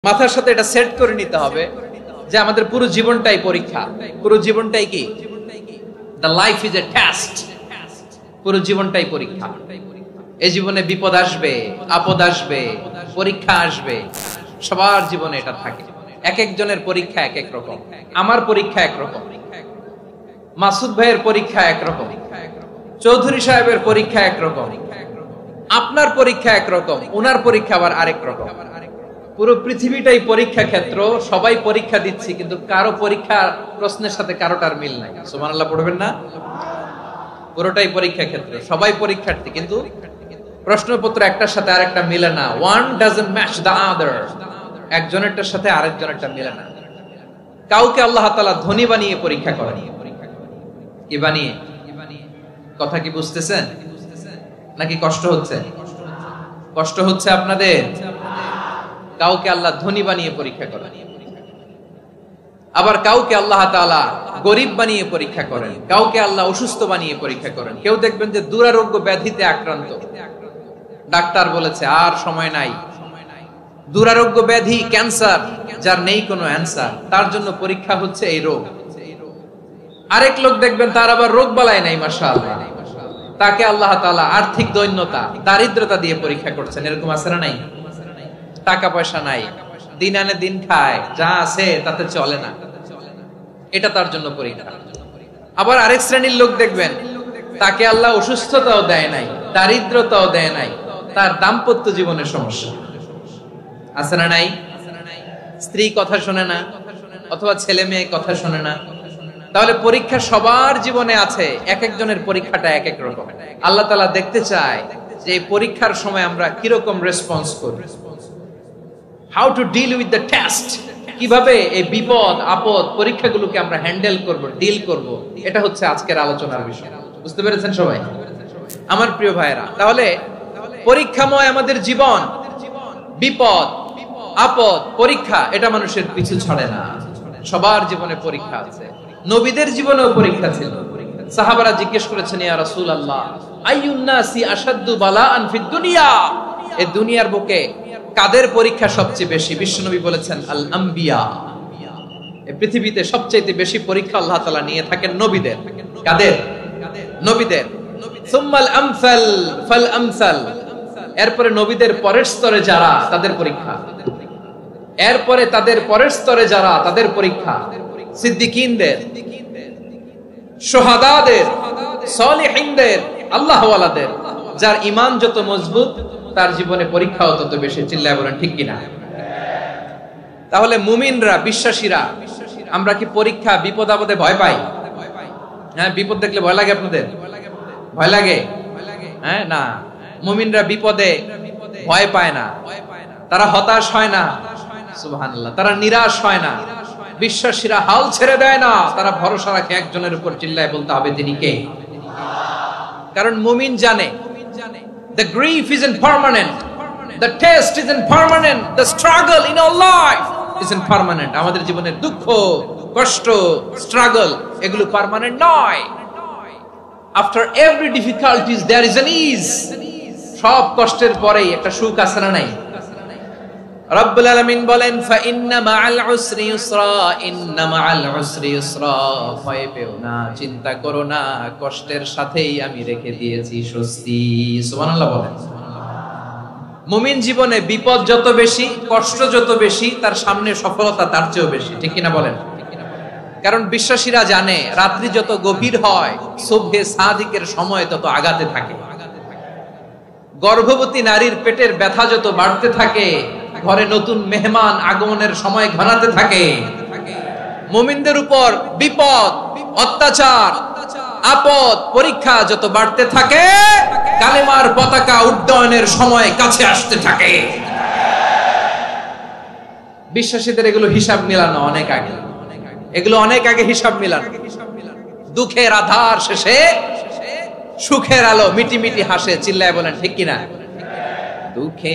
মাথার সাথে এটা সেট করে নিতে হবে যে আমাদের পুরো জীবনটাই পরীক্ষা। পুরো জীবনটাই কি? The life is a test. পুরো জীবনটাই পরীক্ষা। এই জীবনে বিপদ আসবে, আপদ আসবে, পরীক্ষা আসবে, সবার জীবনে এটা থাকে। এক একজনের পরীক্ষা এক এক রকম। আমার পরীক্ষা এক রকম, মাসুদ ভাইয়ের পরীক্ষা এক রকম, চৌধুরী সাহেবের পরীক্ষা এক রকম, আপনার পরীক্ষা এক রকম, ওনার পরীক্ষা আবার আরেক রকম। পুরো পৃথিবীটাই পরীক্ষা ক্ষেত্র, সবাই পরীক্ষা দিচ্ছি, কিন্তু কারো পরীক্ষা প্রশ্নের সাথে কারোটার মিল নাই। সুবহানাল্লাহ পড়বেন না? পুরোটাই পরীক্ষা ক্ষেত্র, সবাই পরীক্ষার্থী, কিন্তু প্রশ্নপত্র একটার সাথে আরেকটা মিলে না। One doesn't match the other. একজনেরটার সাথে আরেকজনেরটা মিলে না। কাউকে আল্লাহ তাআলা ধনী বানিয়ে পরীক্ষা করেন। কি বানিয়ে? কথা কি বুঝতেছেন নাকি কষ্ট হচ্ছে? কষ্ট হচ্ছে আপনাদের? কাউকে আল্লাহ ধনী বানিয়ে পরীক্ষা করেন, আবার কাউকে আল্লাহ তাআলা গরিব বানিয়ে পরীক্ষা করেন, কাউকে আল্লাহ অসুস্থ বানিয়ে পরীক্ষা করেন। কেউ দেখবেন যে দুরারোগ্য ব্যাধিতে আক্রান্ত, ডাক্তার বলেছে আর সময় নাই, দুরারোগ্য ব্যাধি, ক্যান্সার, যার নেই কোনো অ্যান্সার, তার জন্য পরীক্ষা হচ্ছে এই রোগ। আরেক লোক দেখবেন তার আবার রোগ বালাই নাই, মাশাআল্লাহ, তাকে আল্লাহ তাআলা আর্থিক দৈন্যতা, দারিদ্রতা দিয়ে পরীক্ষা করছেন। এরকম আছে না নাই? টাকা পয়সা নাই, দিন আনে দিন খায়, যা আছে তাতে চলে না, এটা তার জন্য পরীক্ষা। আবার আরেক শ্রেণীর লোক দেখবেন তাকে আল্লাহ অসুস্থতাও দেয় নাই, দারিদ্রতাও দেয় নাই, তার দাম্পত্য জীবনের সমস্যা আছে না নাই? স্ত্রী কথা শোনে না, অথবা ছেলে মেয়ে কথা শোনে না। তাহলে পরীক্ষা সবার জীবনে আছে, এক একজনের পরীক্ষাটা এক এক রকম। আল্লাহ তাআলা দেখতে চায় যে এই পরীক্ষার সময় আমরা কিরকম রেসপন্স করি, how to deal with the test, কিভাবে এই বিপদ আপদ পরীক্ষাগুলোকে আমরা হ্যান্ডেল করব, ডিল করব। এটা হচ্ছে আজকের আলোচনার বিষয়। বুঝতে পেরেছেন সবাই আমার প্রিয় ভাইয়েরা? তাহলে পরীক্ষাময় আমাদের জীবন, বিপদ আপদ পরীক্ষা, এটা মানুষের পিছু ছাড়ে না। সবার জীবনে পরীক্ষা আছে। নবীদের জীবনেও পরীক্ষা ছিল। সাহাবারা জিজ্ঞেস করেছেন, ইয়া রাসূলুল্লাহ, আইয়ুন নাসি আশাদ্দু বালাআন ফিদ দুনিয়া, এই দুনিয়ার বুকে কাদের পরীক্ষা সবচেয়ে বেশি? বিশ্বনবী বলেছেন, আল আম্বিয়া। এই পৃথিবীতে সবচেয়ে বেশি পরীক্ষা আল্লাহ তাআলা নিয়ে থাকেন নবীদের। কাদের? নবীদের। সুম্মাল আমসাল ফাল আমসাল, এরপরে নবীদের পরের স্তরে যারা, তাদের পরীক্ষা। এরপরে তাদের পরের স্তরে যারা, তাদের পরীক্ষা। সিদ্দিকীনদের, শুহাদাদের, সালিহিনদের, আল্লাহওয়ালাদের। যার ঈমান যত মজবুত, তার জীবনে পরীক্ষাও তত বেশি। চিল্লায় বলেন ঠিক কিনা? তাহলে মুমিনরা, বিশ্বাসীরা, আমরা কি পরীক্ষা বিপদ আপদে ভয় পাই? হ্যাঁ, বিপদ দেখলে ভয় লাগে আপনাদের? ভয় লাগে? হ্যাঁ, না, মুমিনরা বিপদে ভয় পায় না, তারা হতাশ হয় না। সুবহানাল্লাহ। তারা নিরাশ হয় না। বিশ্বাসীরা হাল ছেড়ে দেয় না, তারা ভরসা রাখে একজনের উপর। চিল্লায় বলতে হবে তিনি কে? কারণ মুমিন জানে the grief isn't permanent, the test isn't permanent, the struggle in our life isn't permanent. আমাদের জীবনের দুঃখ, কষ্ট, struggle, এগুলো পার্মানেন্ট নয়। After every difficulties there is an ease. সব কষ্টের পরেই একটা সুখ আছে না নাই? রব্বুল আলামিন বলেন, ফা ইন্না মাআল উসরি ইউসরা, ইন্না মাআল উসরি ইউসরা, ভয় পেও না, চিন্তা করো না, কষ্টের সাথেই আমি রেখে দিয়েছি স্বস্তি। সুবহানাল্লাহ বলেন। মুমিন জীবনে বিপদ যত বেশি, কষ্ট যত বেশি, তার সামনে সফলতা তার চেয়েও বেশি। ঠিক কিনা বলেন? কারণ বিশ্বাসীরা জানে রাত্রি যত গভীর হয়, সুবহে সাদিকের সময় তত আগাতে থাকে। গর্ভবতী নারীর পেটের ব্যথা যত বাড়তে থাকে, ঘরে নতুন মেহমান আগমনের সময় ঘনাতে থাকে। মুমিনদের উপর বিপদ, অত্যাচার, আপদ, পরীক্ষা যত বাড়তে থাকে, কালেমার পতাকা উড্ডয়নের সময় কাছে আসতে থাকে। বিশ্বাসীদের এগুলো হিসাব মিলানো অনেক আগে, এগুলো অনেক আগে হিসাব মিলানো। দুঃখের আধার শেষে সুখের আলো মিটি মিটি হাসে। চিল্লায় বলেন ঠিক কিনা? দুঃখে